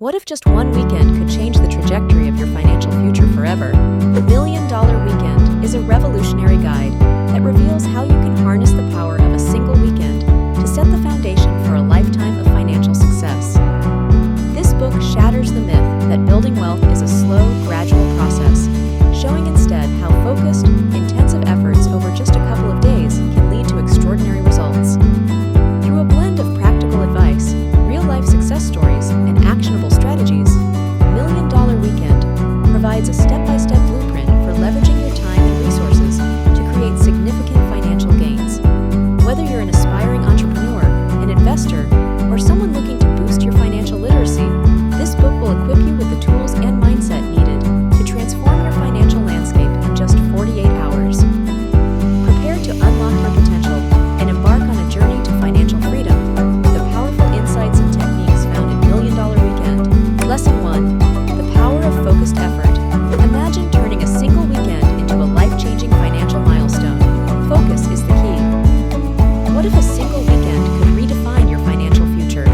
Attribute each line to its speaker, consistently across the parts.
Speaker 1: What if just one weekend could change the trajectory of your financial future forever? The $1,000,000 Weekend is a revolutionary guide that reveals how you can harness the power of a single weekend to set the foundation for a lifetime of financial success. This book shatters the myth that building wealth is a slow, gradual process, showing instead how focused, intensive efforts over just a couple of days can lead to extraordinary results. Through a blend of practical advice, real-life success stories, and actionable strategies, $1,000,000 Weekend provides a step-by-step blueprint for leveraging your time and resources to create significant financial gains. Whether you're an aspiring entrepreneur, an investor, or someone looking to boost your financial literacy, this book will equip you with the tools and mindset needed to transform your financial landscape in just 48 hours. Prepare to unlock your potential and embark on a journey to financial freedom with the powerful insights and techniques found in $1,000,000 Weekend. Lesson 1. The power of focused effort. Imagine turning a single weekend into a life-changing financial milestone. Focus is the key. What if a single weekend could redefine your financial future?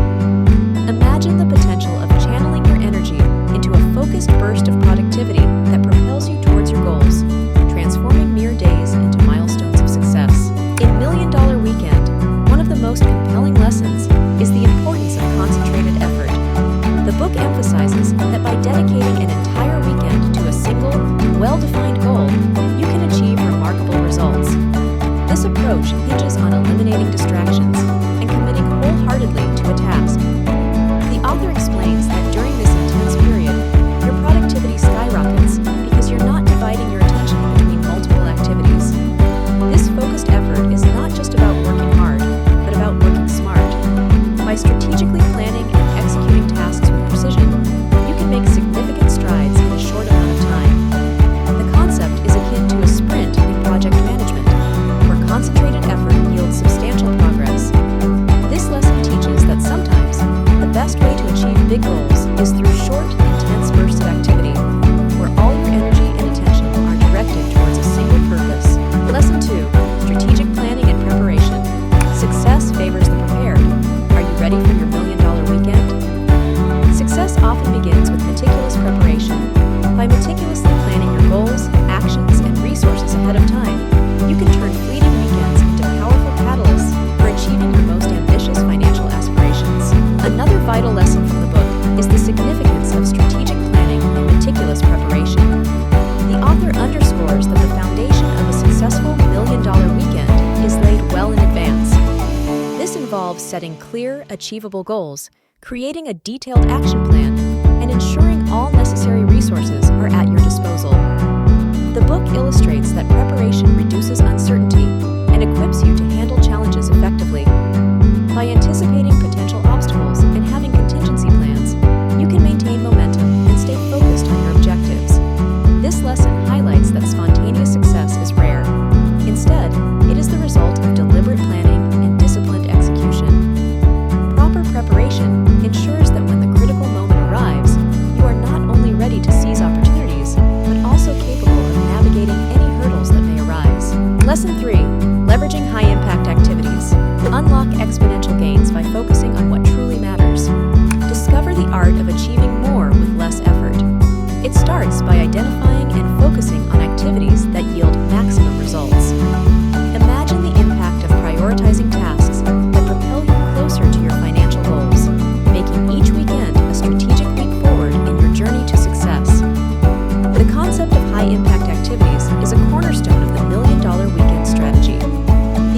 Speaker 1: Imagine the potential of channeling your energy into a focused burst of productivity that propels you towards your goals, transforming mere days into milestones of success. In $1,000,000 Weekend, one of the most compelling lessons is the importance of concentrated effort. The book emphasizes that by dedicating an entire weekend to a single, well-defined goal, you can achieve remarkable results. This approach hinges on eliminating distractions and committing wholeheartedly to a task. The author explains that during this intense period, your productivity skyrockets because you're not dividing your attention between multiple activities. This focused effort is not just about working hard, but about working smart. By strategically planning and executing tasks with precision, you can make significant strides in a short amount of time. The concept is akin to a sprint in project management, where concentrated effort yields substantial progress. This lesson teaches that sometimes the best way to achieve big goals is through short, intense bursts of activity, where all your energy and attention are directed towards a single purpose. Lesson 2. Strategic planning and preparation. Success favors the prepared. Are you ready for your $1,000,000 Weekend? Success often begins with meticulous preparation. By meticulously planning your goals, actions, and resources ahead of time, you can turn fleeting weekends into powerful catalysts for achieving your most ambitious financial aspirations. Another vital lesson from the book is the significance of strategic planning and meticulous preparation. The author underscores that the foundation of a successful $1,000,000 Weekend is laid well in advance. This involves setting clear, achievable goals, creating a detailed action plan, and ensuring all necessary resources are at your disposal. The book illustrates that preparation reduces uncertainty and equips you to handle challenges effectively. By anticipating potential obstacles and having contingency plans, you can maintain momentum and stay focused on your objectives. This lesson highlights that spontaneous success is rare. Instead, it is the result of deliberate planning and disciplined execution. Proper preparation ensures that when the critical moment arrives, you are not only ready to seize opportunities, but also capable of navigating any hurdles that may arise. Lesson 3. Leveraging high-impact activities. Unlock exponential gains by focusing on what truly matters. Discover the art of achieving more with less effort. It starts by identifying and focusing on activities that yield maximum results. Imagine the impact of prioritizing tasks that propel you closer to your financial goals, making each weekend a strategic leap forward in your journey to success. The concept of high-impact activities is a cornerstone of the $1,000,000 Weekend strategy.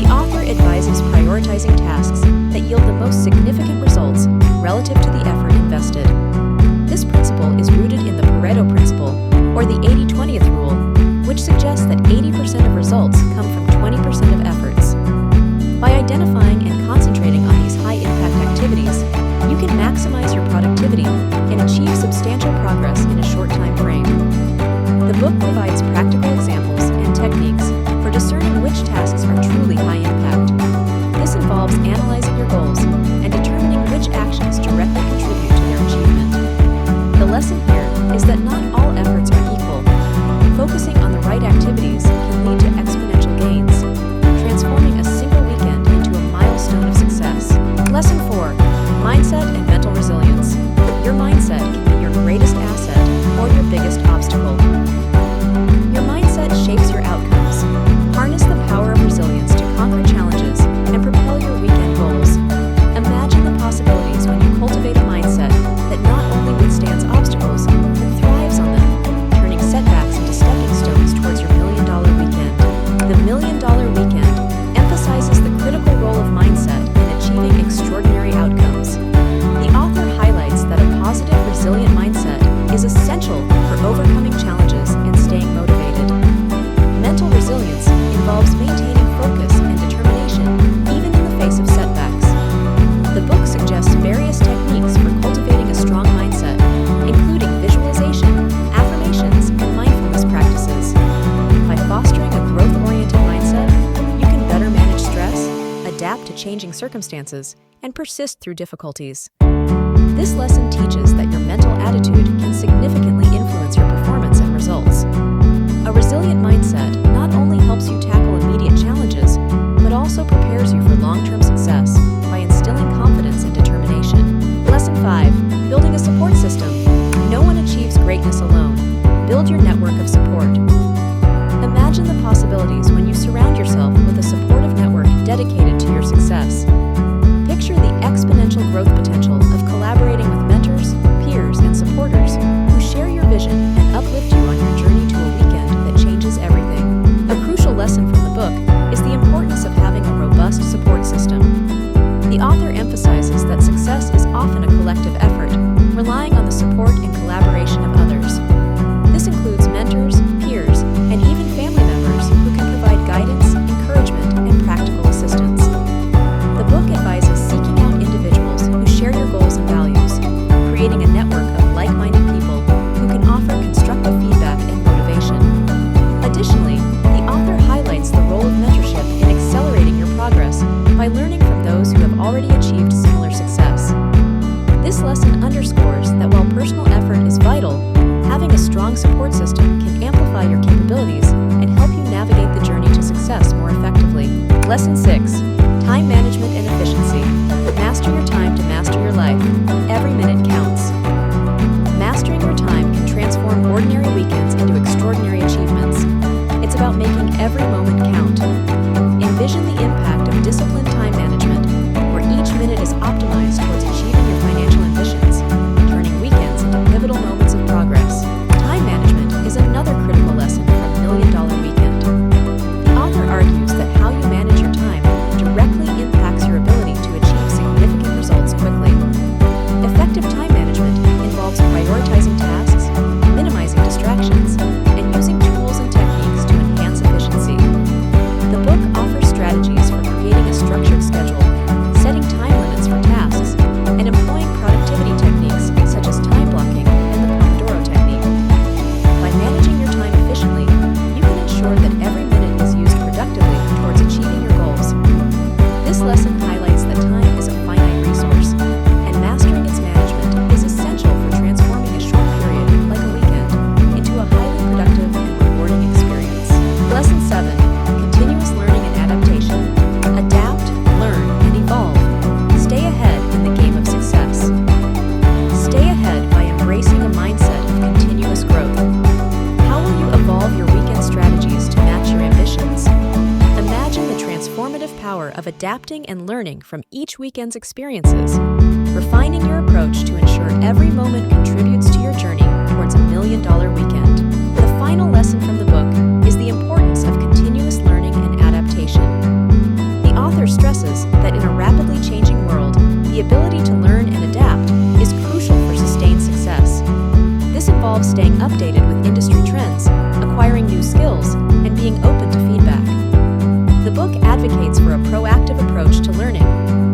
Speaker 1: The author advises prioritizing tasks that yield the most significant results relative to the effort invested. This principle is rooted in the Pareto principle, or the 80-20th rule, which suggests that 80% of results come from 20% of efforts. By identifying and concentrating on these high-impact activities, you can maximize your productivity and achieve substantial progress in a short time frame. The book provides practical examples and techniques for discerning which tasks are truly high impact. This involves analyzing your goals and determining which actions directly contribute to their achievement. The lesson here is that not all efforts are equal. Focusing on the right activities can lead to exponential gains, transforming a single weekend into a milestone of success. Lesson 4. Mindset and mental resilience. Your mindset circumstances and persist through difficulties. This lesson teaches that your mental attitude can significantly influence your performance and results. A resilient mindset not only helps you tackle immediate challenges, but also prepares you for long-term success by instilling confidence and determination. Lesson 5. Building a support system. No one achieves greatness alone. Build your network of support. Imagine the possibilities when you surround yourself with a supportive network dedicated to your success. Picture the exponential growth potential of collaborating with mentors, peers, and supporters who share your vision and uplift you on your journey to a weekend that changes everything. A crucial lesson from the book is the importance of having a robust support system. The author emphasizes that success is often a collective effort, relying on the support and collaboration of others. This includes mentors, peers, and even family members who can provide guidance, encouragement, and practical assistance. The book advises seeking out individuals who share your goals and values, creating a network of like-minded people who can offer constructive feedback and motivation. Additionally, the author highlights the role of mentorship in accelerating your progress by learning from those who have already achieved similar success. This lesson underscores that while personal effort is vital, having a strong support system can amplify your capabilities and help you navigate the journey to success more effectively. Lesson 6. Time management and efficiency. Master your time to master your life. Every minute counts. Mastering your time can transform ordinary weekends into extraordinary achievements. It's about making every moment count. Envision the impact of disciplined time management, where each minute is optimized towards achieving your financial ambitions, turning weekends into pivotal moments of progress. Time management is another critical lesson from Million Dollar Weekend. The author argues that how you manage your time directly impacts your ability to achieve significant results quickly. Effective time management involves prioritizing tasks, minimizing distractions, and using tools and techniques to enhance efficiency. The book offers strategies for creating a structured schedule, setting time limits for tasks, and employing productivity techniques such as time blocking and the Pomodoro technique. By managing your time efficiently, you can ensure that every minute is used productively towards achieving your goals. This lesson highlights that time is a finite resource, and mastering its management is essential for transforming a short period, like a weekend, into a highly productive and rewarding experience. Lesson 7. Continuous learning and adaptation. Adapt, learn, and evolve. Stay ahead in the game of success. Stay ahead by embracing a mindset of continuous growth. How will you evolve your weekend strategies to match your ambitions? Imagine the transformative power of adapting and learning from each weekend's experiences, refining your approach to ensure every moment contributes to your journey towards a million-dollar weekend. The final lesson from the book is the importance of continuous learning and adaptation. The author stresses that in a rapidly changing world, the ability to learn and adapt is crucial for sustained success. This involves staying updated with industry trends, acquiring new skills, and being open to feedback. The book advocates for a proactive approach to learning,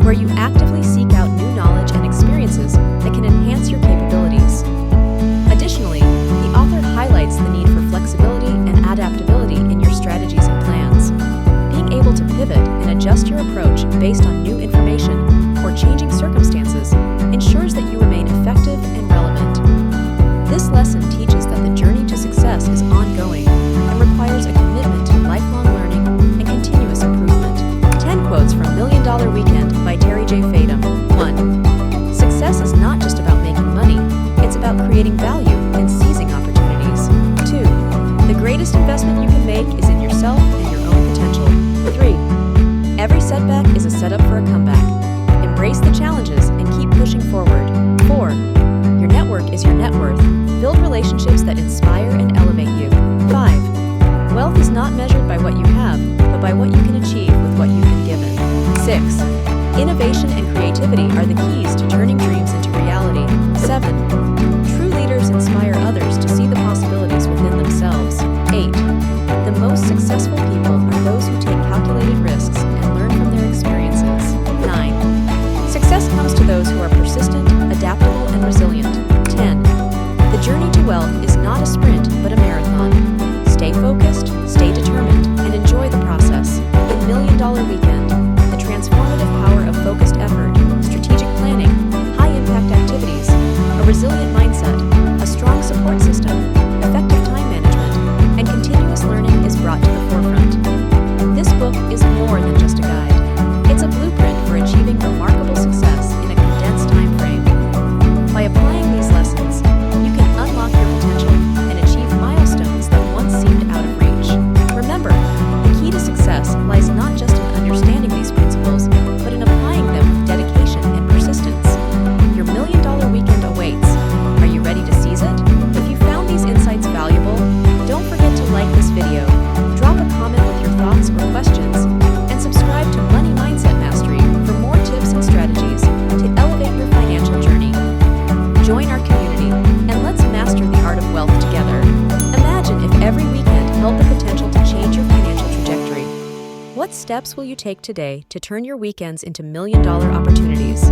Speaker 1: where you actively seek out new knowledge and experiences that can enhance your capabilities. Additionally, the author highlights the need for flexibility and adaptability in your strategies and plans. Being able to pivot and adjust your approach based on new information or changing circumstances ensures that you remain effective and relevant. This lesson teaches that the journey to success is ongoing and requires a commitment to lifelong learning and continuous improvement. 10 quotes from Million Dollar Weekend by Fadem. 1. Success is not just about making money, it's about creating value and seizing opportunities. 2. The greatest investment you can make is in yourself and your own potential. 3. Every setback is a setup for a comeback. Embrace the challenges and keep pushing forward. 4. Your network is your net worth. Build relationships that inspire and elevate you. 5. Wealth is not measured by what you have, but by what you can achieve with what you've been given. 6. Innovation and creativity are the keys to turning dreams into reality. 7. True leaders inspire others to see the possibilities within themselves. 8. The most successful people are those who take calculated risks and learn from their experiences. 9. Success comes to those who are persistent, adaptable, and resilient. 10. The journey to wealth is not a sprint, but a marathon. Stay focused, stay determined, and enjoy the process. The Million Dollar Weekend, the transformative power of steps will you take today to turn your weekends into million-dollar opportunities?